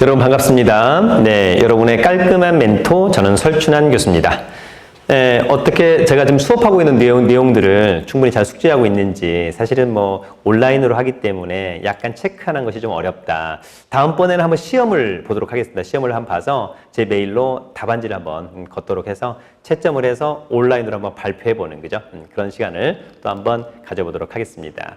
여러분 반갑습니다. 네, 여러분의 깔끔한 멘토 저는 설춘환 교수입니다. 어떻게 제가 지금 수업하고 있는 내용들을 충분히 잘 숙지하고 있는지 사실은 뭐 온라인으로 하기 때문에 약간 체크하는 것이 좀 어렵다. 다음번에는 한번 시험을 보도록 하겠습니다. 시험을 한번 봐서 제 메일로 답안지를 한번 걷도록 해서 채점을 해서 온라인으로 한번 발표해 보는 거죠. 그런 시간을 또 한번 가져보도록 하겠습니다.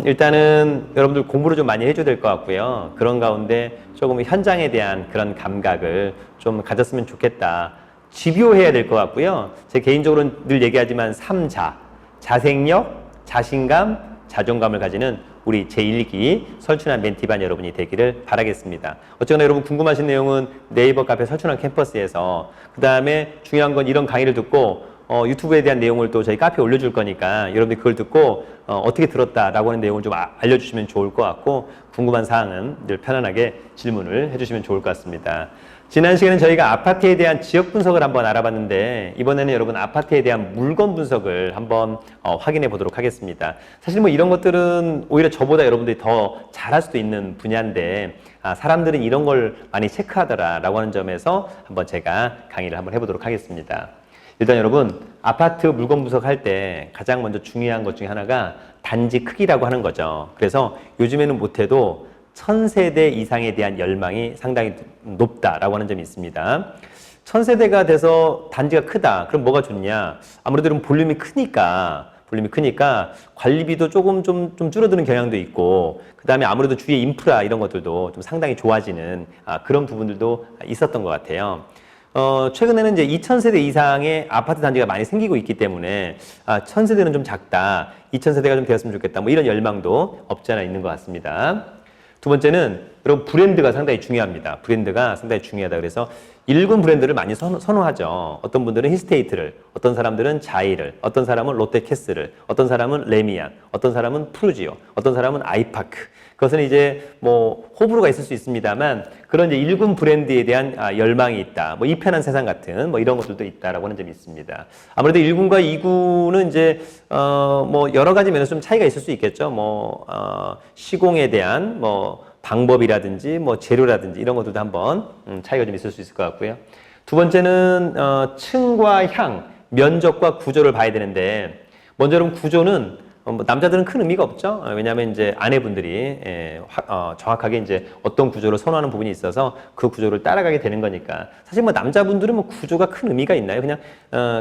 일단은 여러분들 공부를 좀 많이 해줘야 될 것 같고요. 그런 가운데 조금 현장에 대한 그런 감각을 좀 가졌으면 좋겠다. 집요해야 될 것 같고요. 제 개인적으로는 늘 얘기하지만 3자, 자생력, 자신감, 자존감을 가지는 우리 제1기 설춘환 멘티반 여러분이 되기를 바라겠습니다. 어쨌거나 여러분 궁금하신 내용은 네이버 카페 설춘환 캠퍼스에서, 그 다음에 중요한 건 이런 강의를 듣고 유튜브에 대한 내용을 또 저희 카페에 올려줄 거니까 여러분들이 그걸 듣고 어떻게 들었다라고 하는 내용을 좀 알려주시면 좋을 것 같고, 궁금한 사항은 늘 편안하게 질문을 해주시면 좋을 것 같습니다. 지난 시간에 저희가 아파트에 대한 지역 분석을 한번 알아봤는데, 이번에는 여러분 아파트에 대한 물건 분석을 한번 확인해 보도록 하겠습니다. 사실 뭐 이런 것들은 오히려 저보다 여러분들이 더 잘할 수도 있는 분야인데, 사람들은 이런 걸 많이 체크하더라라고 하는 점에서 한번 제가 강의를 한번 해보도록 하겠습니다. 일단 여러분, 아파트 물건 분석할 때 가장 먼저 중요한 것 중에 하나가 단지 크기라고 하는 거죠. 그래서 요즘에는 못해도 1000세대 이상에 대한 열망이 상당히 높다라고 하는 점이 있습니다. 1000세대가 돼서 단지가 크다. 그럼 뭐가 좋냐? 아무래도 볼륨이 크니까 관리비도 조금 좀 줄어드는 경향도 있고, 그 다음에 아무래도 주위에 인프라 이런 것들도 좀 상당히 좋아지는 그런 부분들도 있었던 것 같아요. 최근에는 이제 2000세대 이상의 아파트 단지가 많이 생기고 있기 때문에 1000세대는 좀 작다, 2000세대가 좀 되었으면 좋겠다, 뭐 이런 열망도 없지 않아 있는 것 같습니다. 두 번째는 여러분 브랜드가 상당히 중요합니다. 브랜드가 상당히 중요하다. 그래서 일군 브랜드를 많이 선호하죠. 어떤 분들은 힐스테이트를, 어떤 사람들은 자이를, 어떤 사람은 롯데캐슬을, 어떤 사람은 레미안, 어떤 사람은 푸르지오, 어떤 사람은 아이파크. 그것은 이제 뭐 호불호가 있을 수 있습니다만, 그런 이제 일군 브랜드에 대한 열망이 있다. 뭐 이 편한 세상 같은 뭐 이런 것들도 있다라고 하는 점이 있습니다. 아무래도 1군과 2군은 이제 뭐 여러 가지 면에서 좀 차이가 있을 수 있겠죠. 뭐 시공에 대한 뭐 방법이라든지 뭐 재료라든지 이런 것들도 한번 차이가 좀 있을 수 있을 것 같고요. 두 번째는 층과 향, 면적과 구조를 봐야 되는데, 먼저 여러분 구조는 뭐 남자들은 큰 의미가 없죠. 왜냐하면 이제 아내분들이 정확하게 이제 어떤 구조를 선호하는 부분이 있어서 그 구조를 따라가게 되는 거니까, 사실 뭐 남자분들은 뭐 구조가 큰 의미가 있나요? 그냥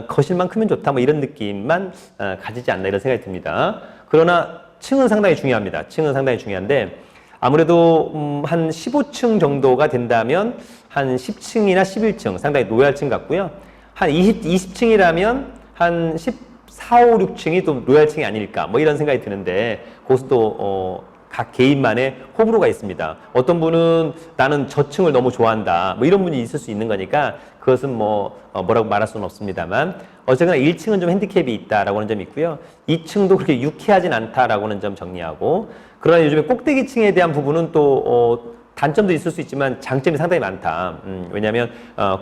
거실만 크면 좋다 뭐 이런 느낌만 가지지 않나 이런 생각이 듭니다. 그러나 층은 상당히 중요합니다. 층은 상당히 중요한데, 아무래도 한 15층 정도가 된다면 한 10층이나 11층 상당히 로얄층 같고요. 한 20층이라면 한 14, 5, 6층이 또 로얄층이 아닐까 뭐 이런 생각이 드는데, 그것도 각 개인만의 호불호가 있습니다. 어떤 분은 나는 저 층을 너무 좋아한다 뭐 이런 분이 있을 수 있는 거니까, 그것은 뭐라고 말할 수는 없습니다만, 어쨌거나 1층은 좀 핸디캡이 있다라고 하는 점이 있고요. 2층도 그렇게 유쾌하진 않다라고 하는 점 정리하고, 그러나 요즘에 꼭대기층에 대한 부분은 또 단점도 있을 수 있지만 장점이 상당히 많다. 왜냐하면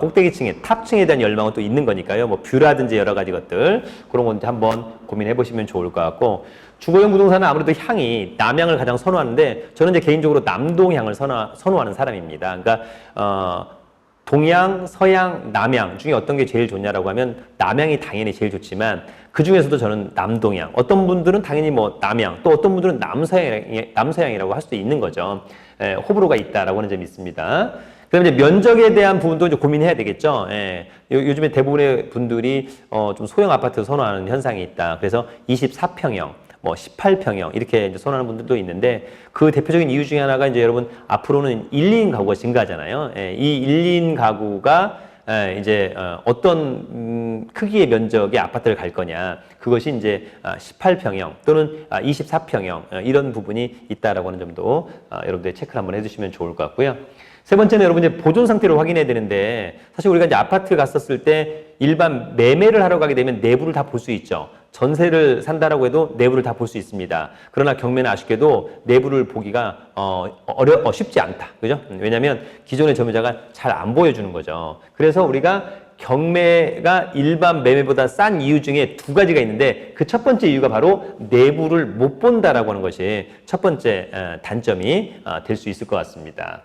꼭대기층에 탑층에 대한 열망은 또 있는 거니까요. 뭐 뷰라든지 여러 가지 것들, 그런 건 한번 고민해 보시면 좋을 것 같고, 주거용 부동산은 아무래도 향이 남향을 가장 선호하는데, 저는 이제 개인적으로 남동향을 선호하는 사람입니다. 그러니까 동양, 서양, 남향 중에 어떤 게 제일 좋냐라고 하면 남향이 당연히 제일 좋지만, 그 중에서도 저는 남동향, 어떤 분들은 당연히 뭐 남향, 또 어떤 분들은 남서향이라고 할 수도 있는 거죠. 호불호가 있다라고 하는 점이 있습니다. 그다음에 이제 면적에 대한 부분도 이제 고민해야 되겠죠. 요즘에 대부분의 분들이 좀 소형 아파트 선호하는 현상이 있다. 그래서 24평형, 뭐 18평형 이렇게 이제 선호하는 분들도 있는데, 그 대표적인 이유 중에 하나가 이제 여러분 앞으로는 1, 2인 가구가 증가하잖아요. 이 1, 2인 가구가 이제 어떤 크기의 면적의 아파트를 갈 거냐, 그것이 이제 18평형 또는 24평형 이런 부분이 있다라고 하는 점도 여러분들 체크를 한번 해주시면 좋을 것 같고요. 세 번째는 여러분 이제 보존 상태를 확인해야 되는데, 사실 우리가 이제 아파트 갔었을 때 일반 매매를 하러 가게 되면 내부를 다 볼 수 있죠. 전세를 산다라고 해도 내부를 다 볼 수 있습니다. 그러나 경매는 아쉽게도 내부를 보기가 쉽지 않다. 그죠? 왜냐하면 기존의 점유자가 잘 안 보여주는 거죠. 그래서 우리가 경매가 일반 매매보다 싼 이유 중에 두 가지가 있는데, 그 첫 번째 이유가 바로 내부를 못 본다라고 하는 것이 첫 번째 단점이 될 수 있을 것 같습니다.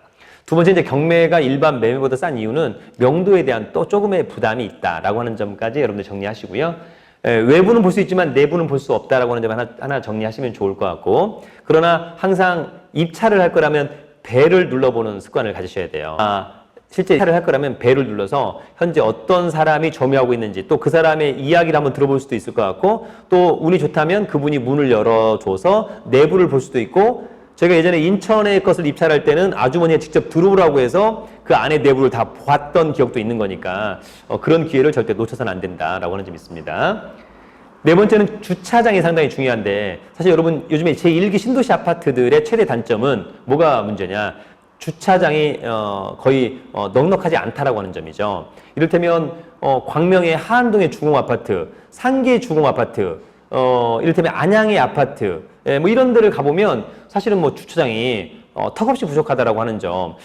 두 번째 이제 경매가 일반 매매보다 싼 이유는 명도에 대한 또 조금의 부담이 있다라고 하는 점까지 여러분들 정리하시고요. 외부는 볼 수 있지만 내부는 볼 수 없다라고 하는 점 하나 정리하시면 좋을 것 같고, 그러나 항상 입찰을 할 거라면 배를 눌러보는 습관을 가지셔야 돼요. 실제 입찰을 할 거라면 배를 눌러서 현재 어떤 사람이 점유하고 있는지, 또 그 사람의 이야기를 한번 들어볼 수도 있을 것 같고, 또 운이 좋다면 그분이 문을 열어줘서 내부를 볼 수도 있고, 제가 예전에 인천의 것을 입찰할 때는 아주머니가 직접 들어오라고 해서 그 안에 내부를 다 봤던 기억도 있는 거니까 그런 기회를 절대 놓쳐서는 안 된다라고 하는 점이 있습니다. 네 번째는 주차장이 상당히 중요한데, 사실 여러분 요즘에 제1기 신도시 아파트들의 최대 단점은 뭐가 문제냐? 주차장이 거의 넉넉하지 않다라고 하는 점이죠. 이를테면 광명의 하안동의 주공아파트, 상계의 주공아파트, 이를테면 안양의 아파트, 뭐 이런 데를 가보면 사실은 뭐 주차장이 턱없이 부족하다라고 하는 점,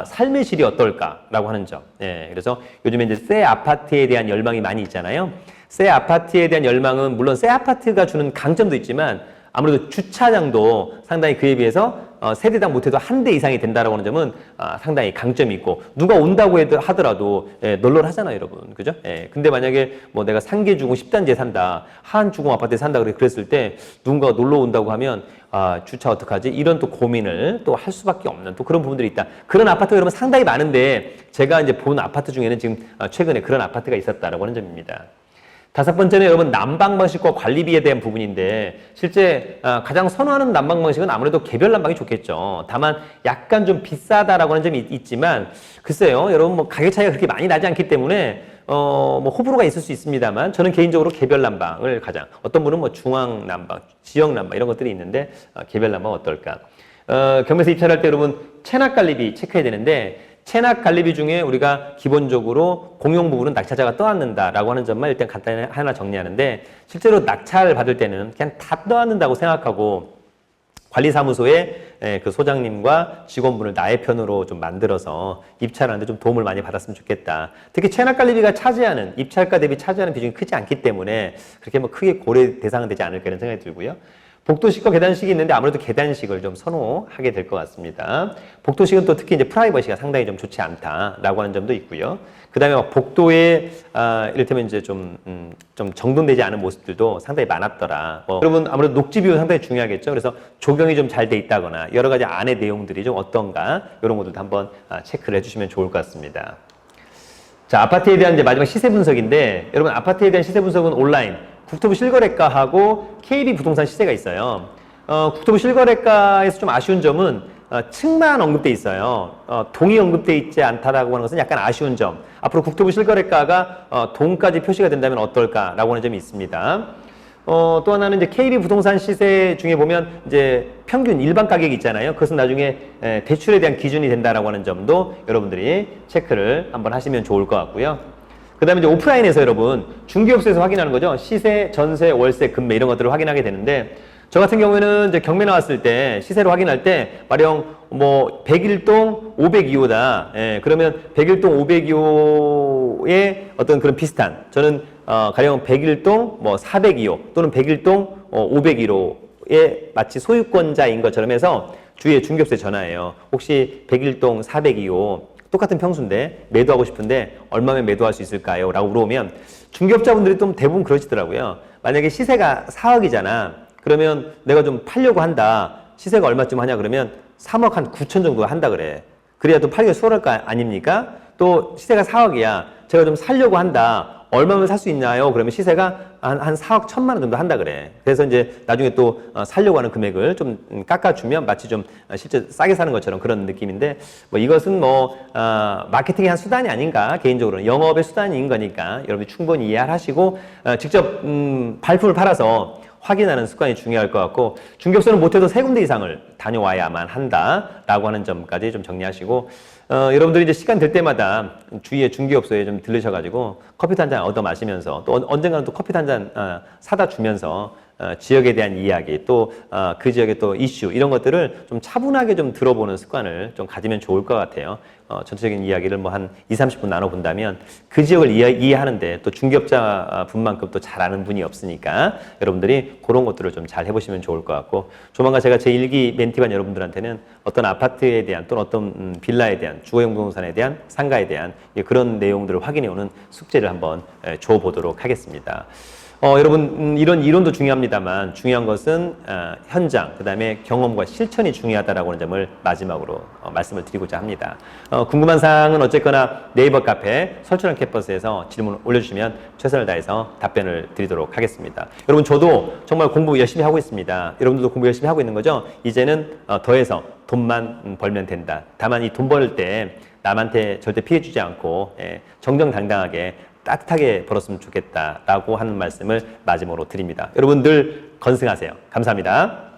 삶의 질이 어떨까라고 하는 점. 그래서 요즘에 이제 새 아파트에 대한 열망이 많이 있잖아요. 새 아파트에 대한 열망은 물론 새 아파트가 주는 강점도 있지만 아무래도 주차장도 상당히 그에 비해서 세대당 못해도 한 대 이상이 된다라고 하는 점은 상당히 강점이 있고, 누가 온다고 하더라도 널널하잖아요, 여러분. 그죠? 근데 만약에 뭐 내가 상계주공 10단지에 산다, 하안주공 아파트에 산다 그랬을 때 누군가가 놀러 온다고 하면 주차 어떡하지? 이런 또 고민을 또 할 수밖에 없는 또 그런 부분들이 있다. 그런 아파트가 여러분 상당히 많은데 제가 이제 본 아파트 중에는 지금 최근에 그런 아파트가 있었다라고 하는 점입니다. 다섯 번째는 여러분 난방 방식과 관리비에 대한 부분인데, 실제 가장 선호하는 난방 방식은 아무래도 개별 난방이 좋겠죠. 다만 약간 좀 비싸다라고 하는 점이 있지만, 글쎄요, 여러분 뭐 가격 차이가 그렇게 많이 나지 않기 때문에 뭐 호불호가 있을 수 있습니다만, 저는 개인적으로 개별 난방을 가장, 어떤 분은 뭐 중앙 난방, 지역 난방 이런 것들이 있는데 개별 난방 어떨까? 경매에서 입찰할 때 여러분 체납 관리비 체크해야 되는데, 체납 관리비 중에 우리가 기본적으로 공용 부분은 낙찰자가 떠안는다라고 하는 점만 일단 간단히 하나 정리하는데, 실제로 낙찰 받을 때는 그냥 다 떠안는다고 생각하고 관리사무소에 그 소장님과 직원분을 나의 편으로 좀 만들어서 입찰하는데 좀 도움을 많이 받았으면 좋겠다. 특히 체납 관리비가 차지하는, 입찰가 대비 차지하는 비중이 크지 않기 때문에 그렇게 뭐 크게 고려 대상은 되지 않을까 이런 생각이 들고요. 복도식과 계단식이 있는데 아무래도 계단식을 좀 선호하게 될 것 같습니다. 복도식은 또 특히 이제 프라이버시가 상당히 좀 좋지 않다라고 하는 점도 있고요. 그 다음에 막 복도에 이를테면 이제 좀 정돈되지 않은 모습들도 상당히 많았더라. 여러분 아무래도 녹지 비율 상당히 중요하겠죠. 그래서 조경이 좀 잘 돼 있다거나 여러 가지 안의 내용들이 좀 어떤가 이런 것들도 한번 체크를 해주시면 좋을 것 같습니다. 자, 아파트에 대한 이제 마지막 시세 분석인데, 여러분 아파트에 대한 시세 분석은 온라인 국토부 실거래가하고 KB 부동산 시세가 있어요. 국토부 실거래가에서 좀 아쉬운 점은 층만 언급돼 있어요. 동이 언급돼 있지 않다라고 하는 것은 약간 아쉬운 점. 앞으로 국토부 실거래가가 동까지 표시가 된다면 어떨까라고 하는 점이 있습니다. 또 하나는 이제 KB 부동산 시세 중에 보면 이제 평균 일반 가격이 있잖아요. 그것은 나중에 대출에 대한 기준이 된다라고 하는 점도 여러분들이 체크를 한번 하시면 좋을 것 같고요. 그 다음에 이제 오프라인에서 여러분 중개업소에서 확인하는 거죠. 시세, 전세, 월세, 금매 이런 것들을 확인하게 되는데, 저 같은 경우에는 이제 경매 나왔을 때 시세로 확인할 때 가령 뭐 101동 502호다. 그러면 101동 502호의 어떤 그런 비슷한, 저는 가령 101동 뭐 402호 또는 101동 501호의 마치 소유권자인 것처럼 해서 주위에 중개업소에 전화해요. 혹시 101동 402호 똑같은 평수인데 매도하고 싶은데 얼마면 매도할 수 있을까요? 라고 물어보면 중개업자분들이 좀 대부분 그러시더라고요. 만약에 시세가 4억이잖아. 그러면 내가 좀 팔려고 한다. 시세가 얼마쯤 하냐 그러면 3억 한 9천 정도 한다 그래. 그래야 또 팔기가 수월할 거 아닙니까? 또 시세가 4억이야. 제가 좀 살려고 한다. 얼마면 살 수 있나요? 그러면 시세가 한 4억 1천만 원 정도 한다 그래. 그래서 이제 나중에 또 살려고 하는 금액을 좀 깎아주면 마치 좀 실제 싸게 사는 것처럼 그런 느낌인데, 뭐 이것은 뭐 마케팅의 한 수단이 아닌가, 개인적으로는 영업의 수단인 거니까 여러분이 충분히 이해하시고 직접 발품을 팔아서 확인하는 습관이 중요할 것 같고, 중개업소는 못해도 3군데 이상을 다녀와야만 한다라고 하는 점까지 좀 정리하시고, 여러분들이 이제 시간 될 때마다 주위에 중개업소에 좀 들르셔가지고 커피 한 잔 얻어 마시면서 또 언젠가는 또 커피 한 잔 사다 주면서 지역에 대한 이야기 또 그 지역의 또 이슈 이런 것들을 좀 차분하게 좀 들어보는 습관을 좀 가지면 좋을 것 같아요. 전체적인 이야기를 뭐 한 2, 30분 나눠본다면 그 지역을 이해하는데 또 중개업자 분만큼 또 잘 아는 분이 없으니까 여러분들이 그런 것들을 좀 잘 해보시면 좋을 것 같고 조만간 제가 제 1기 멘티반 여러분들한테는 어떤 아파트에 대한 또는 어떤 빌라에 대한 주거용 부동산에 대한 상가에 대한 그런 내용들을 확인해 오는 숙제를 한번 줘보도록 하겠습니다. 여러분 이런 이론도 중요합니다만 중요한 것은 현장, 그 다음에 경험과 실천이 중요하다라고 하는 점을 마지막으로 말씀을 드리고자 합니다. 궁금한 사항은 어쨌거나 네이버 카페 설춘환 캠퍼스에서 질문을 올려주시면 최선을 다해서 답변을 드리도록 하겠습니다. 여러분 저도 정말 공부 열심히 하고 있습니다. 여러분들도 공부 열심히 하고 있는 거죠? 이제는 더해서 돈만 벌면 된다. 다만 이 돈 벌 때 남한테 절대 피해 주지 않고 정정당당하게 따뜻하게 벌었으면 좋겠다라고 하는 말씀을 마지막으로 드립니다. 여러분 늘 건승하세요. 감사합니다.